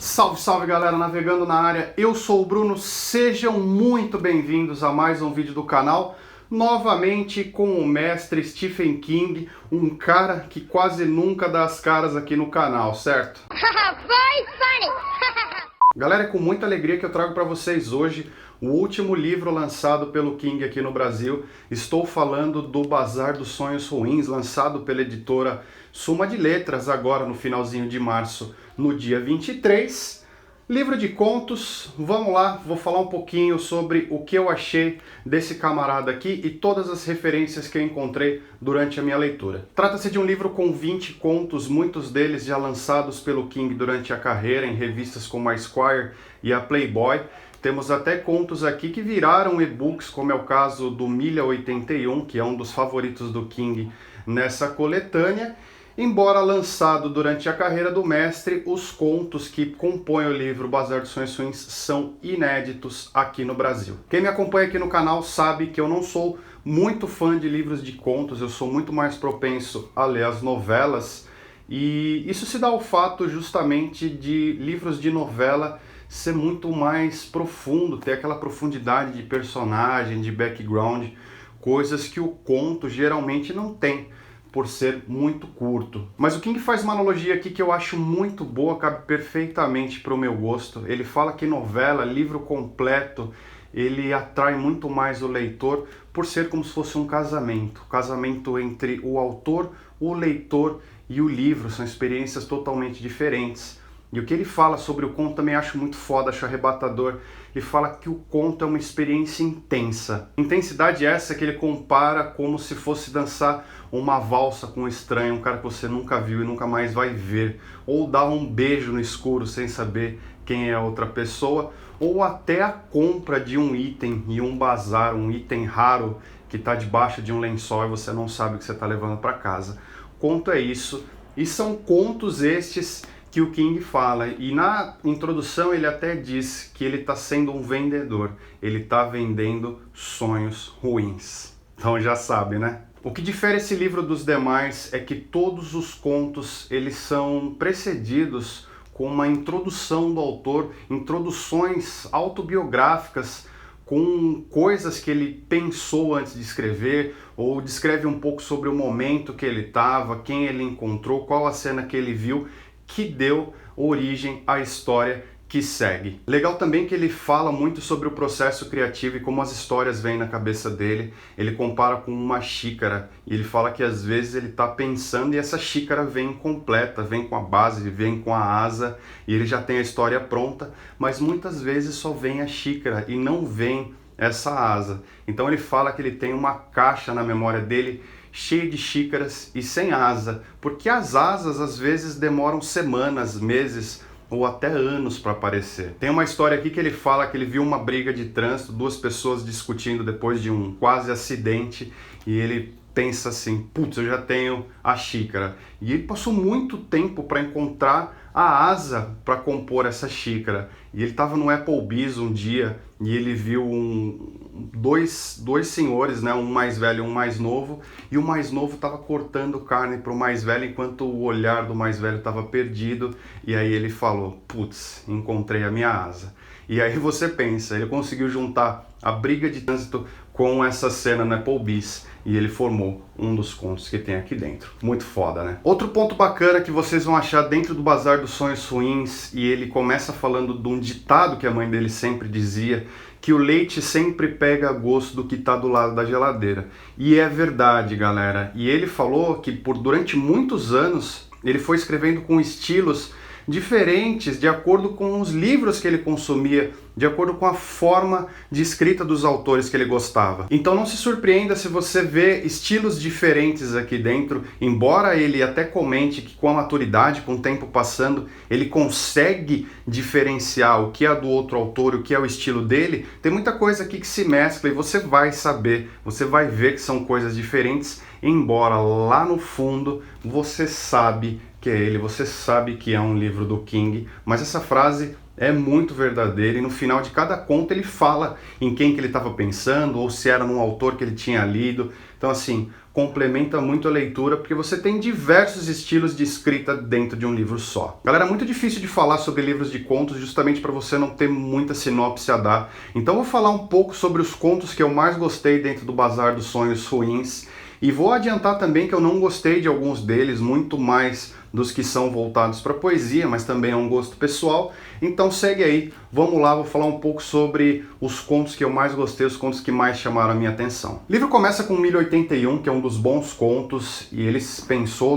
Salve, salve galera, navegando na área, eu sou o Bruno, sejam muito bem-vindos a mais um vídeo do canal, novamente com o mestre Stephen King, um cara que quase nunca dá as caras aqui no canal, certo? Very funny! Galera, é com muita alegria que eu trago para vocês hoje o último livro lançado pelo King aqui no Brasil. Estou falando do Bazar dos Sonhos Ruins, lançado pela editora Suma de Letras, agora no finalzinho de março, no dia 23. Livro de contos, vamos lá, vou falar um pouquinho sobre o que eu achei desse camarada aqui e todas as referências que eu encontrei durante a minha leitura. Trata-se de um livro com 20 contos, muitos deles já lançados pelo King durante a carreira em revistas como a Esquire e a Playboy. Temos até contos aqui que viraram e-books, como é o caso do Milha 81, que é um dos favoritos do King nessa coletânea. Embora lançado durante a carreira do mestre, os contos que compõem o livro Bazar dos Sonhos Ruins são inéditos aqui no Brasil. Quem me acompanha aqui no canal sabe que eu não sou muito fã de livros de contos, eu sou muito mais propenso a ler as novelas, e isso se dá ao fato justamente de livros de novela ser muito mais profundo, ter aquela profundidade de personagem, de background, coisas que o conto geralmente não tem, por ser muito curto. Mas o King faz uma analogia aqui que eu acho muito boa, cabe perfeitamente para o meu gosto. Ele fala que novela, livro completo, ele atrai muito mais o leitor por ser como se fosse um casamento. Casamento entre o autor, o leitor e o livro, são experiências totalmente diferentes. E o que ele fala sobre o conto também acho muito foda, acho arrebatador. Ele fala que o conto é uma experiência intensa. Intensidade essa que ele compara como se fosse dançar uma valsa com um estranho, um cara que você nunca viu e nunca mais vai ver. Ou dar um beijo no escuro sem saber quem é a outra pessoa. Ou até a compra de um item em um bazar, um item raro que está debaixo de um lençol e você não sabe o que você está levando para casa. Conto é isso. E são contos estes que o King fala, e na introdução ele até diz que ele está sendo um vendedor, ele está vendendo sonhos ruins. Então já sabe, né? O que difere esse livro dos demais é que todos os contos eles são precedidos com uma introdução do autor, introduções autobiográficas com coisas que ele pensou antes de escrever, ou descreve um pouco sobre o momento que ele estava, quem ele encontrou, qual a cena que ele viu, que deu origem à história que segue. Legal também que ele fala muito sobre o processo criativo e como as histórias vêm na cabeça dele. Ele compara com uma xícara e ele fala que às vezes ele está pensando e essa xícara vem completa, vem com a base, vem com a asa e ele já tem a história pronta, mas muitas vezes só vem a xícara e não vem essa asa. Então ele fala que ele tem uma caixa na memória dele cheio de xícaras e sem asa, porque as asas às vezes demoram semanas, meses ou até anos para aparecer. Tem uma história aqui que ele fala que ele viu uma briga de trânsito, duas pessoas discutindo depois de um quase acidente, e ele pensa assim, putz, eu já tenho a xícara. E ele passou muito tempo para encontrar a asa para compor essa xícara. E ele estava no Applebee's um dia e ele viu dois senhores, né, um mais velho e um mais novo, e o mais novo estava cortando carne para o mais velho enquanto o olhar do mais velho estava perdido, e aí ele falou, putz, encontrei a minha asa. E aí você pensa, ele conseguiu juntar a briga de trânsito com essa cena no Applebee's e ele formou um dos contos que tem aqui dentro. Muito foda, né? Outro ponto bacana que vocês vão achar dentro do Bazar dos Sonhos Ruins, e ele começa falando de um ditado que a mãe dele sempre dizia, que o leite sempre pega gosto do que está do lado da geladeira. E é verdade, galera. E ele falou que durante muitos anos ele foi escrevendo com estilos diferentes de acordo com os livros que ele consumia, de acordo com a forma de escrita dos autores que ele gostava. Então não se surpreenda se você vê estilos diferentes aqui dentro, embora ele até comente que com a maturidade, com o tempo passando, ele consegue diferenciar o que é do outro autor, o que é o estilo dele, tem muita coisa aqui que se mescla e você vai saber, você vai ver que são coisas diferentes, embora lá no fundo você sabe que é ele, você sabe que é um livro do King, mas essa frase é muito verdadeira e no final de cada conto ele fala em quem que ele estava pensando ou se era num autor que ele tinha lido. Então assim, complementa muito a leitura, porque você tem diversos estilos de escrita dentro de um livro só. Galera, é muito difícil de falar sobre livros de contos, justamente para você não ter muita sinopse a dar. Então eu vou falar um pouco sobre os contos que eu mais gostei dentro do Bazar dos Sonhos Ruins, e vou adiantar também que eu não gostei de alguns deles, muito mais dos que são voltados para poesia, mas também é um gosto pessoal. Então segue aí, vamos lá, vou falar um pouco sobre os contos que eu mais gostei, os contos que mais chamaram a minha atenção. O livro começa com 1081, que é um dos bons contos, e ele pensou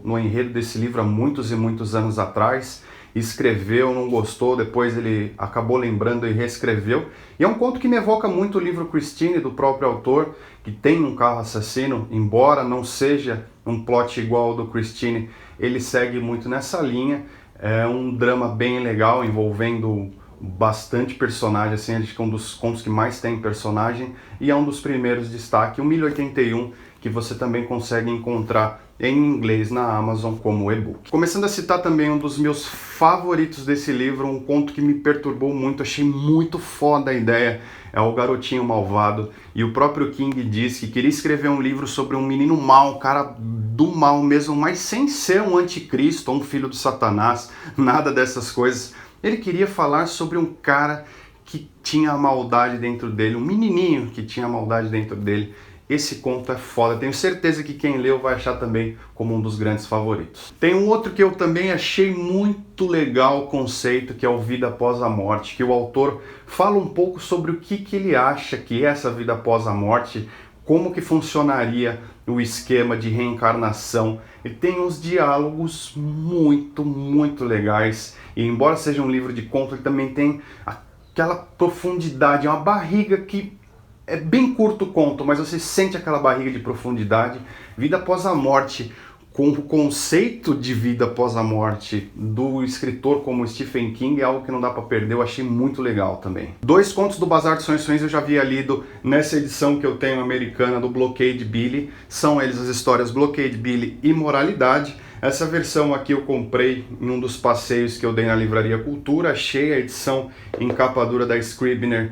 no enredo desse livro há muitos e muitos anos atrás, escreveu, não gostou, depois ele acabou lembrando e reescreveu. E é um conto que me evoca muito o livro Christine, do próprio autor, que tem um carro assassino, embora não seja um plot igual ao do Christine, ele segue muito nessa linha. É um drama bem legal, envolvendo bastante personagem, assim, acho que é um dos contos que mais tem personagem, e é um dos primeiros destaque, o 1081, que você também consegue encontrar em inglês na Amazon como e-book. Começando a citar também um dos meus favoritos desse livro, um conto que me perturbou muito, achei muito foda a ideia, é O Garotinho Malvado, e o próprio King diz que queria escrever um livro sobre um menino mau, um cara do mal mesmo, mas sem ser um anticristo ou um filho do Satanás, nada dessas coisas. Ele queria falar sobre um cara que tinha a maldade dentro dele, um menininho que tinha a maldade dentro dele. Esse conto é foda, tenho certeza que quem leu vai achar também como um dos grandes favoritos. Tem um outro que eu também achei muito legal o conceito, que é o Vida Após a Morte, que o autor fala um pouco sobre o que ele acha que é essa vida após a morte, como que funcionaria o esquema de reencarnação. Ele tem uns diálogos muito legais, e embora seja um livro de conto, ele também tem aquela profundidade, uma barriga que é bem curto o conto, mas você sente aquela barriga de profundidade. Vida após a morte, com o conceito de vida após a morte do escritor como Stephen King, é algo que não dá para perder, eu achei muito legal também. Dois contos do Bazar dos Sonhos eu já havia lido nessa edição que eu tenho americana do Blockade Billy, são eles as histórias Blockade Billy e Moralidade. Essa versão aqui eu comprei em um dos passeios que eu dei na Livraria Cultura, achei a edição em capa dura da Scribner,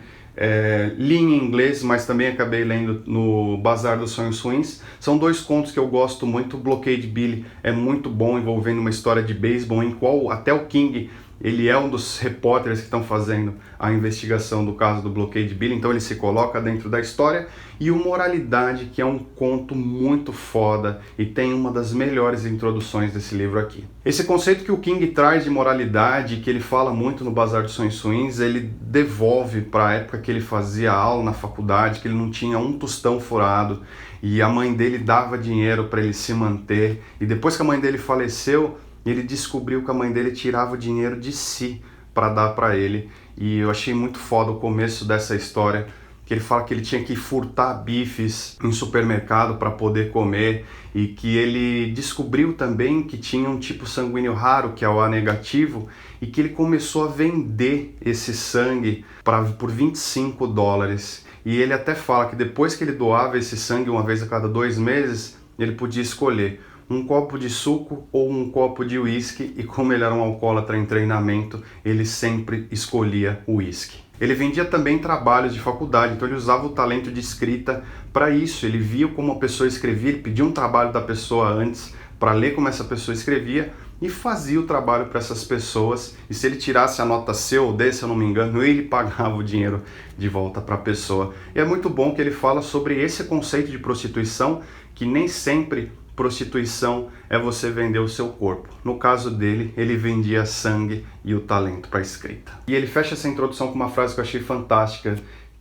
li em inglês, mas também acabei lendo no Bazar dos Sonhos Ruins. São dois contos que eu gosto muito. Blockade Billy é muito bom, envolvendo uma história de beisebol em qual até o King, ele é um dos repórteres que estão fazendo a investigação do caso do Blockade Billy, então ele se coloca dentro da história. E o Moralidade, que é um conto muito foda e tem uma das melhores introduções desse livro aqui. Esse conceito que o King traz de moralidade, que ele fala muito no Bazar dos Sonhos Ruins, ele devolve para a época que ele fazia aula na faculdade, que ele não tinha um tostão furado, e a mãe dele dava dinheiro para ele se manter, e depois que a mãe dele faleceu, ele descobriu que a mãe dele tirava o dinheiro de si para dar para ele. E eu achei muito foda o começo dessa história, que ele fala que ele tinha que furtar bifes em supermercado para poder comer, e que ele descobriu também que tinha um tipo sanguíneo raro, que é o A negativo, e que ele começou a vender esse sangue por $25. E ele até fala que depois que ele doava esse sangue uma vez a cada 2 meses, ele podia escolher um copo de suco ou um copo de uísque, e como ele era um alcoólatra em treinamento, ele sempre escolhia o uísque. Ele vendia também trabalhos de faculdade, então ele usava o talento de escrita para isso. Ele via como a pessoa escrevia, ele pedia um trabalho da pessoa antes para ler como essa pessoa escrevia e fazia o trabalho para essas pessoas, e se ele tirasse a nota C ou D, se eu não me engano, ele pagava o dinheiro de volta para a pessoa. E é muito bom que ele fala sobre esse conceito de prostituição, que nem sempre prostituição é você vender o seu corpo. No caso dele, ele vendia sangue e o talento para a escrita. E ele fecha essa introdução com uma frase que eu achei fantástica,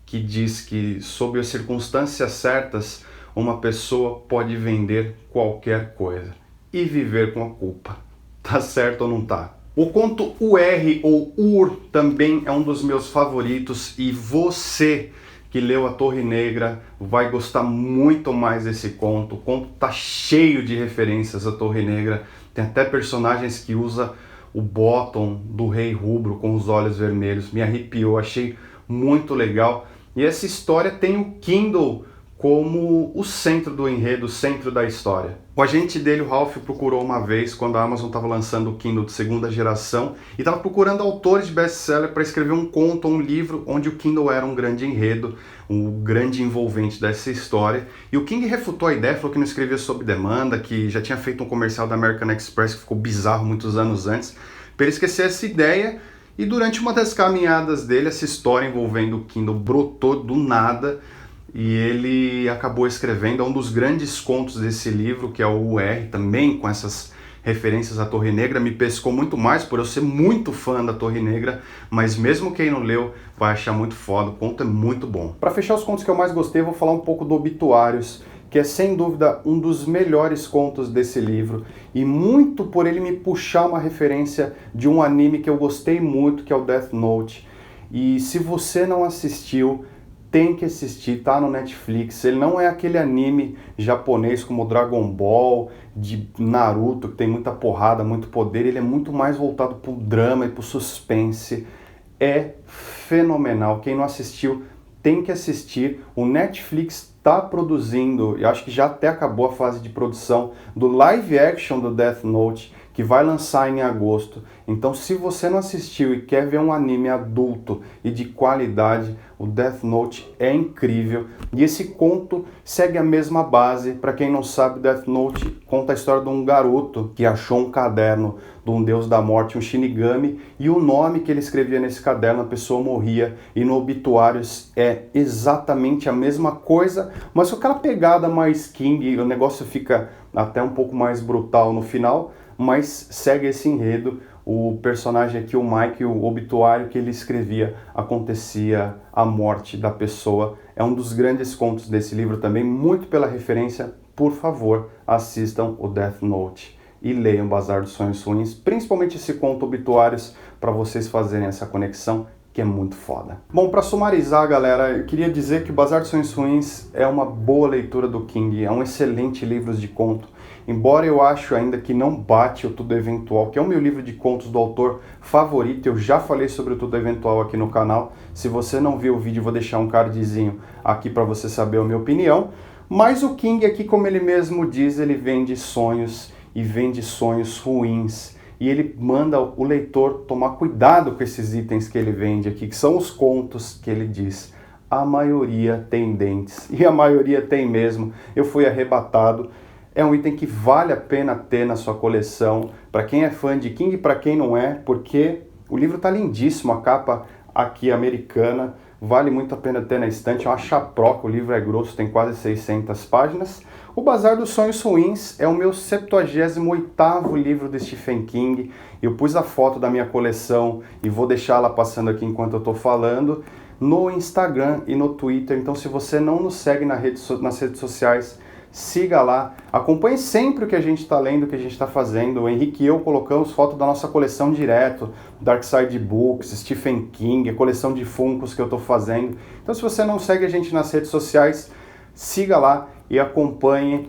que diz que, sob as circunstâncias certas, uma pessoa pode vender qualquer coisa e viver com a culpa. Tá certo ou não tá? O conto UR ou UR também é um dos meus favoritos, e você que leu A Torre Negra vai gostar muito mais desse conto. O conto tá cheio de referências à Torre Negra, tem até personagens que usam o bottom do Rei Rubro com os olhos vermelhos, me arrepiou, achei muito legal. E essa história tem o Kindle como o centro do enredo, o centro da história. O agente dele, o Ralph, procurou uma vez, quando a Amazon estava lançando o Kindle de segunda geração, e estava procurando autores de best-seller para escrever um conto ou um livro onde o Kindle era um grande enredo, um grande envolvente dessa história. E o King refutou a ideia, falou que não escrevia sob demanda, que já tinha feito um comercial da American Express que ficou bizarro muitos anos antes, para ele esquecer essa ideia. E durante uma das caminhadas dele, essa história envolvendo o Kindle brotou do nada, e ele acabou escrevendo um dos grandes contos desse livro, que é o UR, também com essas referências à Torre Negra. Me pescou muito mais por eu ser muito fã da Torre Negra, mas mesmo quem não leu vai achar muito foda, o conto é muito bom. Para fechar os contos que eu mais gostei, eu vou falar um pouco do Obituários, que é sem dúvida um dos melhores contos desse livro, e muito por ele me puxar uma referência de um anime que eu gostei muito, que é o Death Note. E se você não assistiu, tem que assistir, tá no Netflix. Ele não é aquele anime japonês como Dragon Ball, de Naruto, que tem muita porrada, muito poder. Ele é muito mais voltado pro drama e pro suspense. É fenomenal. Quem não assistiu, tem que assistir. O Netflix está produzindo, eu acho que já até acabou a fase de produção do live action do Death Note, que vai lançar em agosto. Então, se você não assistiu e quer ver um anime adulto e de qualidade, o Death Note é incrível. E esse conto segue a mesma base. Para quem não sabe, Death Note conta a história de um garoto que achou um caderno de um deus da morte, um Shinigami, e o nome que ele escrevia nesse caderno, a pessoa morria. E no Obituários é exatamente a mesma coisa, mas com aquela pegada mais King, o negócio fica até um pouco mais brutal no final, mas segue esse enredo. O personagem aqui, o Mike, o obituário que ele escrevia, acontecia a morte da pessoa. É um dos grandes contos desse livro também, muito pela referência. Por favor, assistam o Death Note e leiam Bazar dos Sonhos Ruins, principalmente esse conto Obituários, para vocês fazerem essa conexão, que é muito foda. Bom, para sumarizar, galera, eu queria dizer que o Bazar dos Sonhos Ruins é uma boa leitura do King, é um excelente livro de conto. Embora eu acho ainda que não bate o Tudo Eventual, que é o meu livro de contos do autor favorito, eu já falei sobre o Tudo Eventual aqui no canal. Se você não viu o vídeo, eu vou deixar um cardzinho aqui para você saber a minha opinião. Mas o King aqui, como ele mesmo diz, ele vende sonhos e vende sonhos ruins. E ele manda o leitor tomar cuidado com esses itens que ele vende aqui, que são os contos que ele diz. A maioria tem dentes, e a maioria tem mesmo. Eu fui arrebatado. É um item que vale a pena ter na sua coleção, para quem é fã de King e para quem não é, porque o livro tá lindíssimo, a capa aqui americana, vale muito a pena ter na estante, é uma chaproca, o livro é grosso, tem quase 600 páginas. O Bazar dos Sonhos Ruins é o meu 78º livro de Stephen King. Eu pus a foto da minha coleção e vou deixá-la passando aqui enquanto eu tô falando, no Instagram e no Twitter. Então, se você não nos segue nas redes sociais, siga lá, acompanhe sempre o que a gente está lendo, o que a gente está fazendo. O Henrique e eu colocamos foto da nossa coleção direto, Dark Side Books, Stephen King, a coleção de Funkos que eu estou fazendo. Então, se você não segue a gente nas redes sociais, siga lá e acompanhe.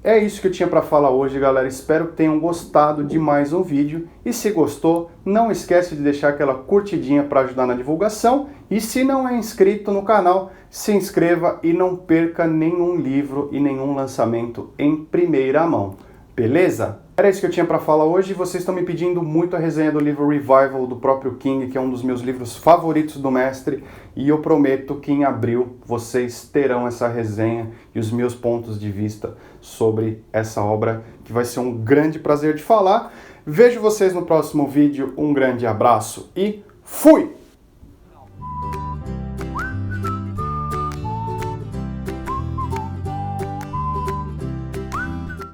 É isso que eu tinha para falar hoje, galera. Espero que tenham gostado de mais um vídeo. E se gostou, não esquece de deixar aquela curtidinha para ajudar na divulgação. E se não é inscrito no canal, se inscreva e não perca nenhum livro e nenhum lançamento em primeira mão. Beleza? Era isso que eu tinha para falar hoje. Vocês estão me pedindo muito a resenha do livro Revival do próprio King, que é um dos meus livros favoritos do mestre, e eu prometo que em abril vocês terão essa resenha e os meus pontos de vista sobre essa obra, que vai ser um grande prazer de falar. Vejo vocês no próximo vídeo, um grande abraço e fui!